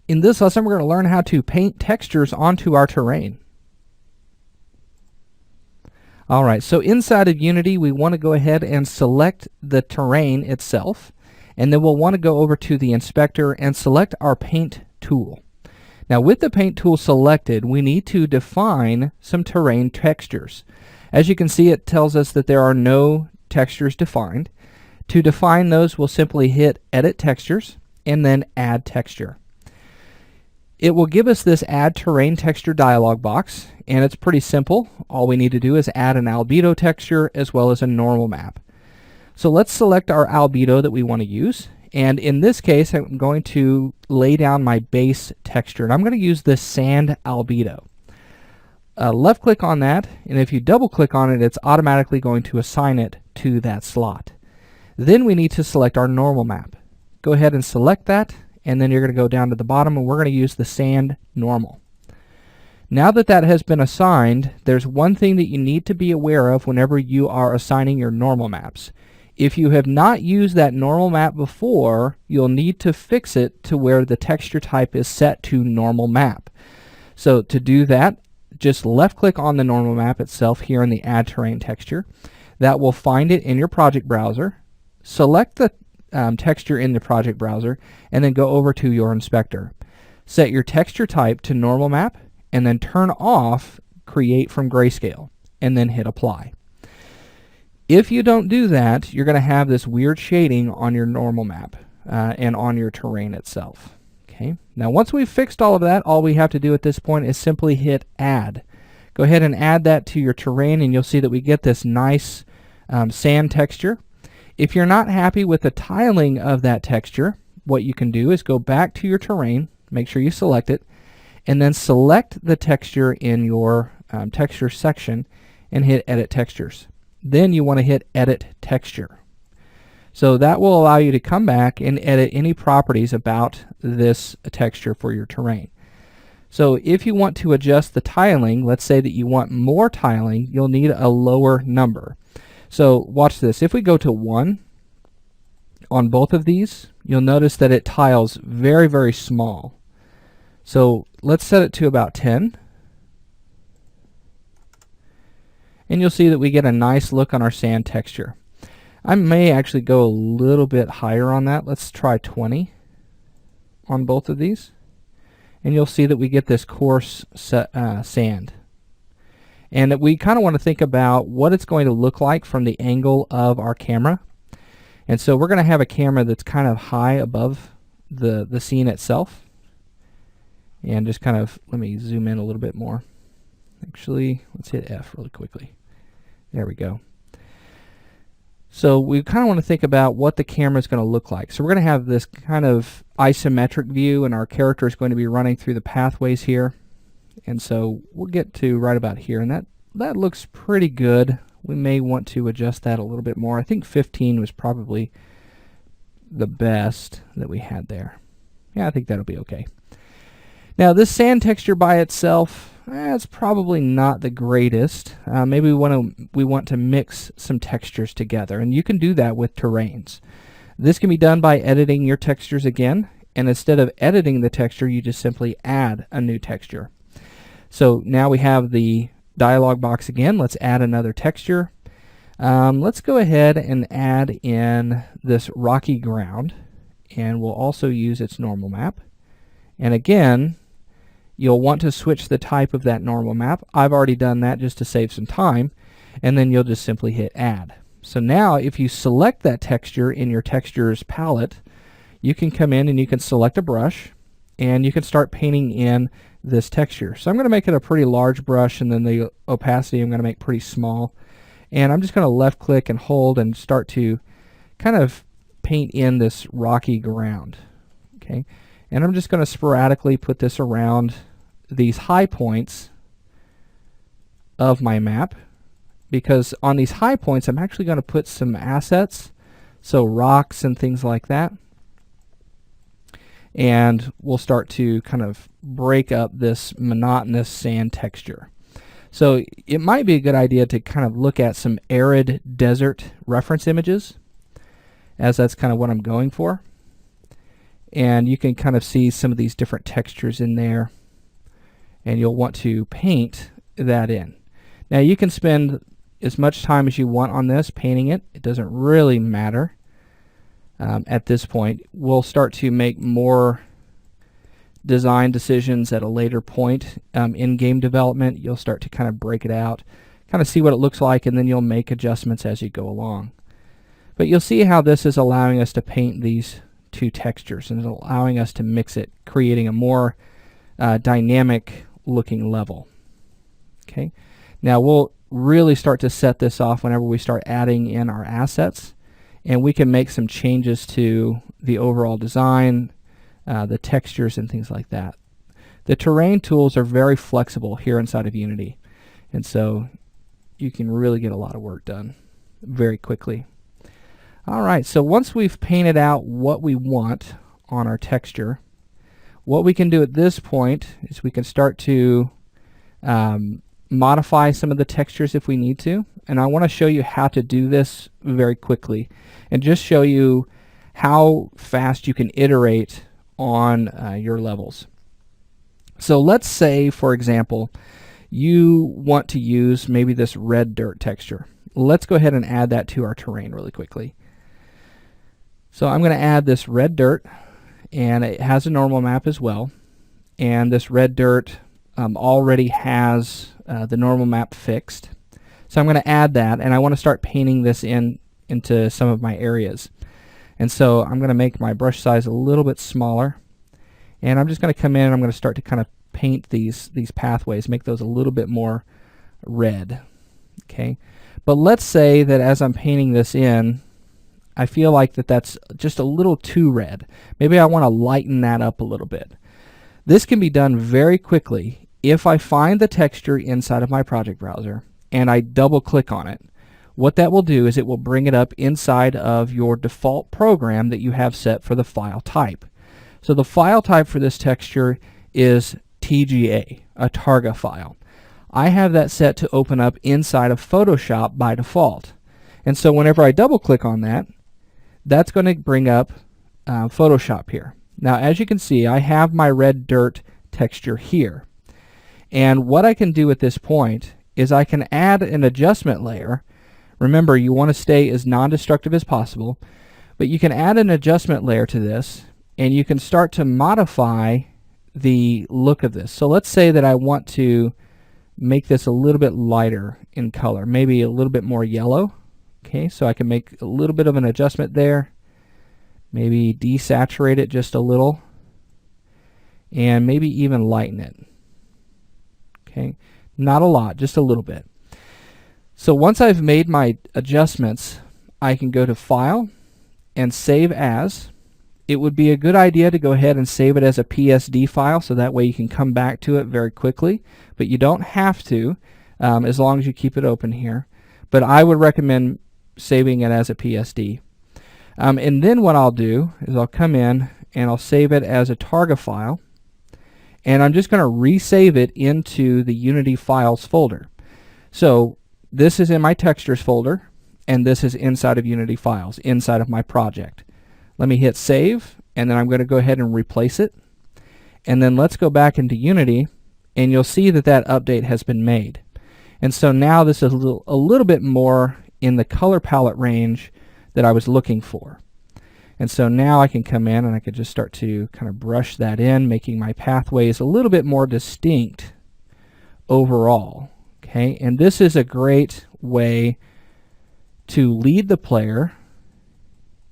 In this lesson, we're going to learn how to paint textures onto our terrain. Alright, so inside of Unity, we want to go ahead and select the terrain itself, and then we'll want to go over to the inspector and select our paint tool. Now with the paint tool selected, we need to define some terrain textures. As you can see, it tells us that there are no textures defined. To define those, we'll simply hit Edit Textures and then Add Texture. It will give us this Add Terrain Texture dialog box, and it's pretty simple. All we need to do is add an albedo texture as well as a normal map. So let's select our albedo that we want to use, and in this case I'm going to lay down my base texture, and I'm going to use this sand albedo. Left click on that, and if you double click on it, it's automatically going to assign it to that slot. Then we need to select our normal map. Go ahead and select that, and then you're going to go down to the bottom, and we're going to use the sand normal. Now that that has been assigned, there's one thing that you need to be aware of whenever you are assigning your normal maps. If you have not used that normal map before, you'll need to fix it to where the texture type is set to normal map. So to do that, just left click on the normal map itself here in the Add Terrain Texture. That will find it in your project browser. Select the texture in the project browser, and then go over to your inspector. Set your texture type to normal map, and then turn off Create from Grayscale, and then hit Apply. If you don't do that, you're going to have this weird shading on your normal map and on your terrain itself. Okay. Now once we've fixed all of that, all we have to do at this point is simply hit Add. Go ahead and add that to your terrain, and you'll see that we get this nice sand texture. If you're not happy with the tiling of that texture, what you can do is go back to your terrain, make sure you select it, and then select the texture in your texture section and hit Edit Textures. Then you want to hit Edit Texture. So that will allow you to come back and edit any properties about this texture for your terrain. So if you want to adjust the tiling, let's say that you want more tiling, you'll need a lower number. So watch this. If we go to 1 on both of these, you'll notice that it tiles very, very small. So let's set it to about 10. And you'll see that we get a nice look on our sand texture. I may actually go a little bit higher on that. Let's try 20 on both of these. And you'll see that we get this coarse sand. And we kind of want to think about what it's going to look like from the angle of our camera. And so we're going to have a camera that's kind of high above the scene itself. And just kind of, let me zoom in a little bit more. Actually, let's hit F really quickly. There we go. So we kind of want to think about what the camera is going to look like. So we're going to have this kind of isometric view, and our character is going to be running through the pathways here. And so we'll get to right about here, and that looks pretty good. We may want to adjust that a little bit more. I think 15 was probably the best that we had there. Yeah, I think that'll be okay. Now this sand texture by itself, it's probably not the greatest. Maybe we want to mix some textures together, and you can do that with terrains. This can be done by editing your textures again, and instead of editing the texture, you just simply add a new texture. So now we have the dialog box again. Let's add another texture. Let's go ahead and add in this rocky ground, and we'll also use its normal map. And again, you'll want to switch the type of that normal map. I've already done that just to save some time, and then you'll just simply hit Add. So now if you select that texture in your textures palette, you can come in and you can select a brush, and you can start painting in this texture. So I'm going to make it a pretty large brush, and then the opacity I'm going to make pretty small. And I'm just going to left click and hold and start to kind of paint in this rocky ground. Okay, and I'm just going to sporadically put this around these high points of my map, because on these high points I'm actually going to put some assets, so rocks and things like that. And we'll start to kind of break up this monotonous sand texture. So it might be a good idea to kind of look at some arid desert reference images, as that's kind of what I'm going for. and you can kind of see some of these different textures in there, and you'll want to paint that in. Now you can spend as much time as you want on this painting it. It doesn't really matter at this point. We'll start to make more design decisions at a later point in game development. You'll start to kind of break it out, kind of see what it looks like, and then you'll make adjustments as you go along. But you'll see how this is allowing us to paint these two textures and allowing us to mix it, creating a more dynamic looking level. Okay, now we'll really start to set this off whenever we start adding in our assets, and we can make some changes to the overall design, the textures and things like that. The terrain tools are very flexible here inside of Unity, and so you can really get a lot of work done very quickly. Alright, so once we've painted out what we want on our texture, what we can do at this point is we can start to modify some of the textures if we need to, and I want to show you how to do this very quickly and just show you how fast you can iterate on your levels. So let's say, for example, you want to use maybe this red dirt texture. Let's go ahead and add that to our terrain really quickly. So I'm going to add this red dirt, and it has a normal map as well, and this red dirt already has the normal map fixed. So I'm going to add that, and I want to start painting this into some of my areas. And so I'm going to make my brush size a little bit smaller, and I'm just going to come in and I'm going to start to kind of paint these pathways, make those a little bit more red. Okay, but let's say that as I'm painting this in, I feel like that's just a little too red. Maybe I want to lighten that up a little bit. This can be done very quickly if I find the texture inside of my project browser and I double click on it. What that will do is it will bring it up inside of your default program that you have set for the file type. So the file type for this texture is TGA, a Targa file. I have that set to open up inside of Photoshop by default. And so whenever I double click on that, that's going to bring up Photoshop here. Now as you can see, I have my red dirt texture here. And what I can do at this point is I can add an adjustment layer. Remember, you want to stay as non-destructive as possible, but you can add an adjustment layer to this, and you can start to modify the look of this. So let's say that I want to make this a little bit lighter in color, maybe a little bit more yellow. Okay, so I can make a little bit of an adjustment there, maybe desaturate it just a little, and maybe even lighten it. Okay, not a lot, just a little bit. So once I've made my adjustments, I can go to File and Save As. It would be a good idea to go ahead and save it as a PSD file, so that way you can come back to it very quickly, but you don't have to as long as you keep it open here. But I would recommend saving it as a PSD. And then what I'll do is I'll come in and I'll save it as a Targa file, and I'm just going to resave it into the Unity Files folder. So this is in my Textures folder, and this is inside of Unity Files, inside of my project. Let me hit Save, and then I'm going to go ahead and replace it. And then let's go back into Unity, and you'll see that that update has been made. And so now this is a little bit more in the color palette range that I was looking for. And so now I can come in and I can just start to kind of brush that in, making my pathways a little bit more distinct overall. Okay, and this is a great way to lead the player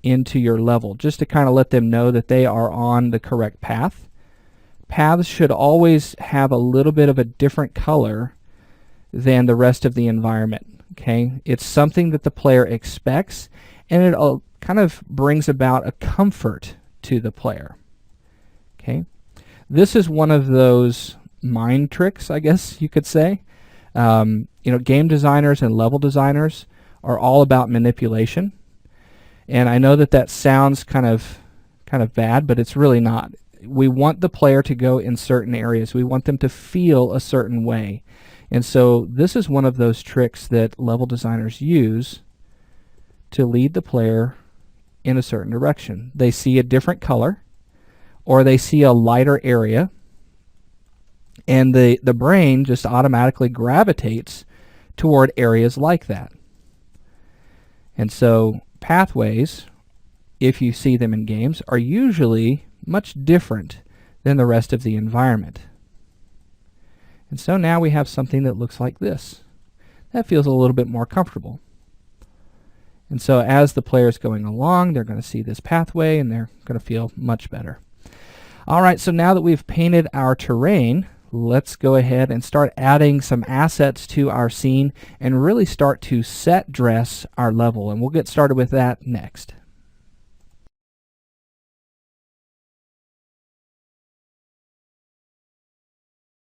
into your level, just to kind of let them know that they are on the correct path. Paths should always have a little bit of a different color than the rest of the environment. Okay, it's something that the player expects, and it kind of brings about a comfort to the player. Okay, this is one of those mind tricks, I guess you could say. You know, game designers and level designers are all about manipulation, and I know that that sounds kind of bad, but it's really not. We want the player to go in certain areas. We want them to feel a certain way. And so this is one of those tricks that level designers use to lead the player in a certain direction. They see a different color, or they see a lighter area, and the brain just automatically gravitates toward areas like that. And so pathways, if you see them in games, are usually much different than the rest of the environment. And so now we have something that looks like this. That feels a little bit more comfortable. And so as the player is going along, they're going to see this pathway and they're going to feel much better. All right, so now that we've painted our terrain, let's go ahead and start adding some assets to our scene and really start to set dress our level. And we'll get started with that next.